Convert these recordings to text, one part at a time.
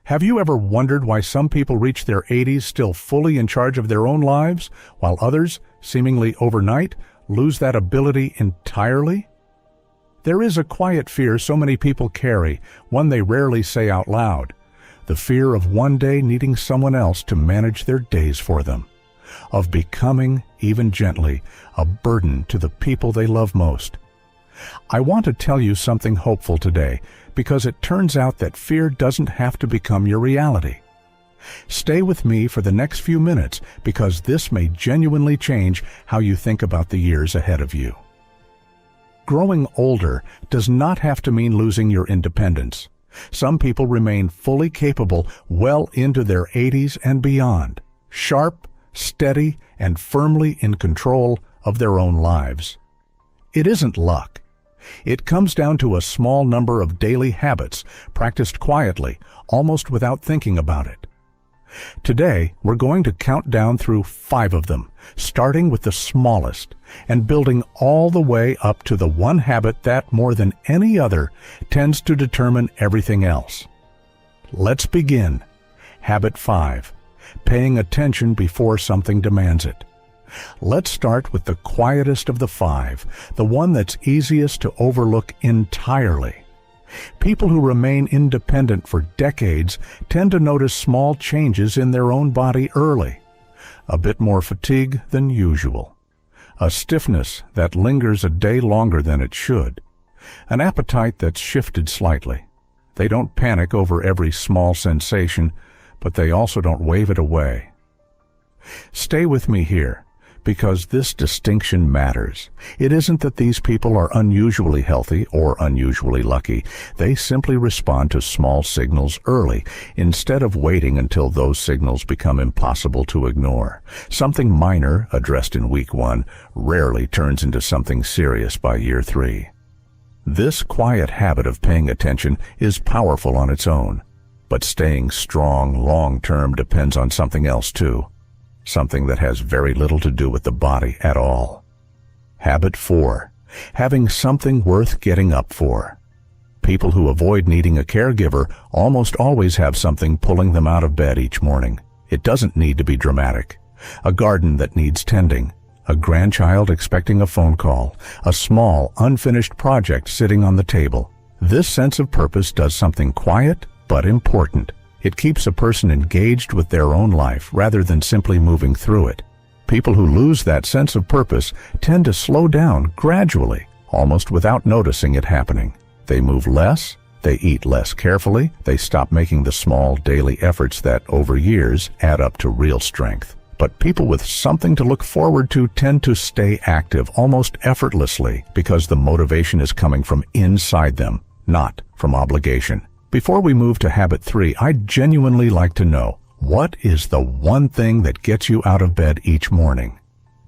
Have you ever wondered why some people reach their 80s still fully in charge of their own lives, while others, seemingly overnight, lose that ability entirely? There is a quiet fear so many people carry, one they rarely say out loud: the fear of one day needing someone else to manage their days for them, of becoming, even gently, a burden to the people they love most. I want to tell you something hopeful today, because it turns out that fear doesn't have to become your reality. Stay with me for the next few minutes, because this may genuinely change how you think about the years ahead of you. Growing older does not have to mean losing your independence. Some people remain fully capable well into their 80s and beyond, sharp, steady, and firmly in control of their own lives. It isn't luck. It comes down to a small number of daily habits practiced quietly, almost without thinking about it. Today, we're going to count down through 5 of them, starting with the smallest and building all the way up to the one habit that, more than any other, tends to determine everything else. Let's begin. Habit 5. Paying attention before something demands it. Let's start with the quietest of the 5, the one that's easiest to overlook entirely. People who remain independent for decades tend to notice small changes in their own body early. A bit more fatigue than usual. A stiffness that lingers a day longer than it should. An appetite that's shifted slightly. They don't panic over every small sensation, but they also don't wave it away. Stay with me here, because this distinction matters. It isn't that these people are unusually healthy or unusually lucky. They simply respond to small signals early, instead of waiting until those signals become impossible to ignore. Something minor, addressed in week 1, rarely turns into something serious by year 3. This quiet habit of paying attention is powerful on its own, but staying strong long-term depends on something else too. Something that has very little to do with the body at all. Habit 4. Having something worth getting up for. People who avoid needing a caregiver almost always have something pulling them out of bed each morning. It doesn't need to be dramatic. A garden that needs tending, a grandchild expecting a phone call, a small, unfinished project sitting on the table. This sense of purpose does something quiet but important. It keeps a person engaged with their own life rather than simply moving through it. People who lose that sense of purpose tend to slow down gradually, almost without noticing it happening. They move less, they eat less carefully, they stop making the small daily efforts that, over years, add up to real strength. But people with something to look forward to tend to stay active almost effortlessly because the motivation is coming from inside them, not from obligation. Before we move to habit 3, I'd genuinely like to know, what is the one thing that gets you out of bed each morning?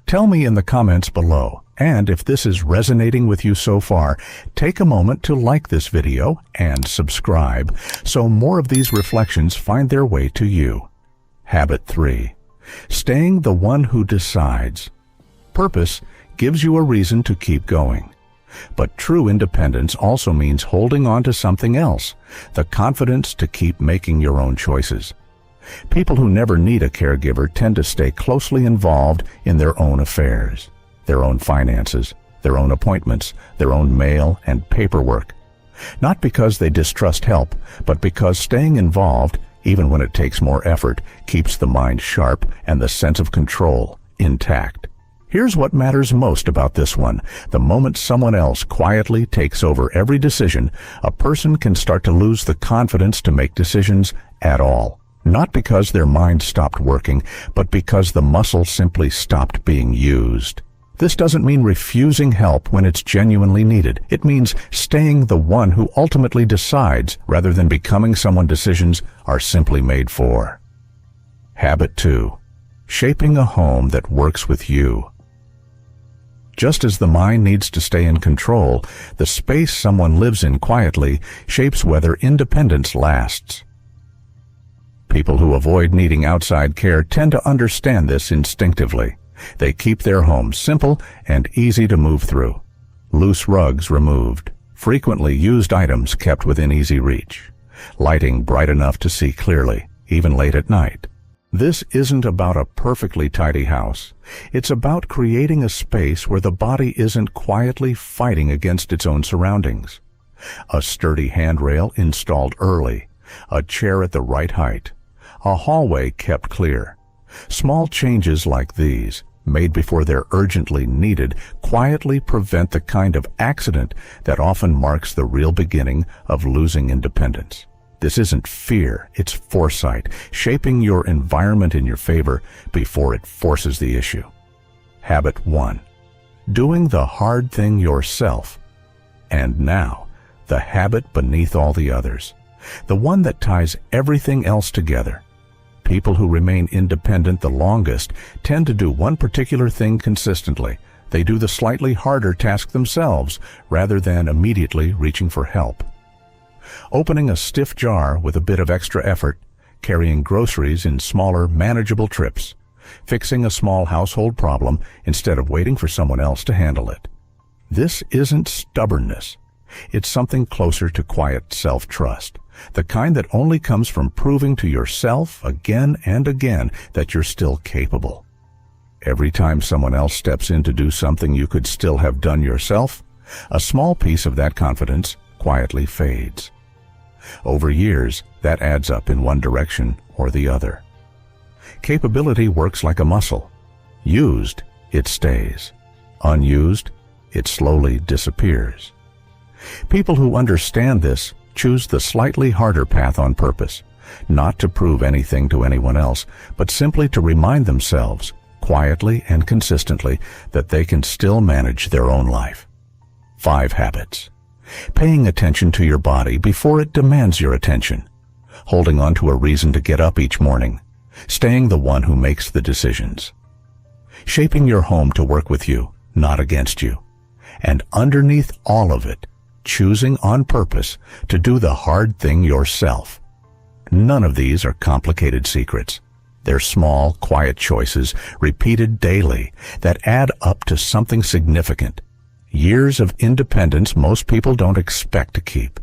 Tell me in the comments below, and if this is resonating with you so far, take a moment to like this video and subscribe so more of these reflections find their way to you. Habit 3. Staying the one who decides. Purpose gives you a reason to keep going. But true independence also means holding on to something else, the confidence to keep making your own choices. People who never need a caregiver tend to stay closely involved in their own affairs, their own finances, their own appointments, their own mail and paperwork. Not because they distrust help, but because staying involved, even when it takes more effort, keeps the mind sharp and the sense of control intact. Here's what matters most about this one. The moment someone else quietly takes over every decision, a person can start to lose the confidence to make decisions at all. Not because their mind stopped working, but because the muscle simply stopped being used. This doesn't mean refusing help when it's genuinely needed. It means staying the one who ultimately decides rather than becoming someone decisions are simply made for. Habit 2. Shaping a home that works with you. Just as the mind needs to stay in control, the space someone lives in quietly shapes whether independence lasts. People who avoid needing outside care tend to understand this instinctively. They keep their homes simple and easy to move through. Loose rugs removed, frequently used items kept within easy reach. lighting bright enough to see clearly, even late at night. This isn't about a perfectly tidy house. It's about creating a space where the body isn't quietly fighting against its own surroundings. A sturdy handrail installed early, a chair at the right height, a hallway kept clear. Small changes like these, made before they're urgently needed, quietly prevent the kind of accident that often marks the real beginning of losing independence. This isn't fear, it's foresight, shaping your environment in your favor before it forces the issue. Habit 1. Doing the hard thing yourself. And now, the habit beneath all the others. The one that ties everything else together. People who remain independent the longest tend to do one particular thing consistently. They do the slightly harder task themselves, rather than immediately reaching for help. Opening a stiff jar with a bit of extra effort, carrying groceries in smaller, manageable trips, fixing a small household problem instead of waiting for someone else to handle it. This isn't stubbornness. It's something closer to quiet self-trust, the kind that only comes from proving to yourself again and again that you're still capable. Every time someone else steps in to do something you could still have done yourself, a small piece of that confidence quietly fades. Over years, that adds up in one direction or the other. Capability works like a muscle. Used, it stays. Unused, it slowly disappears. People who understand this choose the slightly harder path on purpose, not to prove anything to anyone else, but simply to remind themselves, quietly and consistently, that they can still manage their own life. 5 habits. Paying attention to your body before it demands your attention. Holding on to a reason to get up each morning. Staying the one who makes the decisions. Shaping your home to work with you, not against you. And underneath all of it, choosing on purpose to do the hard thing yourself. None of these are complicated secrets. They're small, quiet choices, repeated daily, that add up to something significant. Years of independence most people don't expect to keep.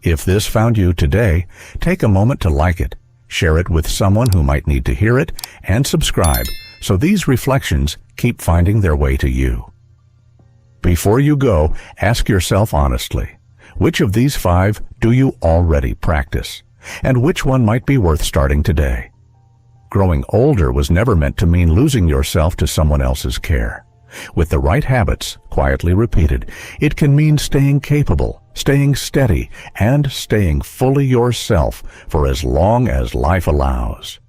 If this found you today, take a moment to like it, share it with someone who might need to hear it, and subscribe so these reflections keep finding their way to you. Before you go, ask yourself honestly, which of these 5 do you already practice? And which one might be worth starting today? Growing older was never meant to mean losing yourself to someone else's care. With the right habits, quietly repeated, it can mean staying capable, staying steady, and staying fully yourself for as long as life allows.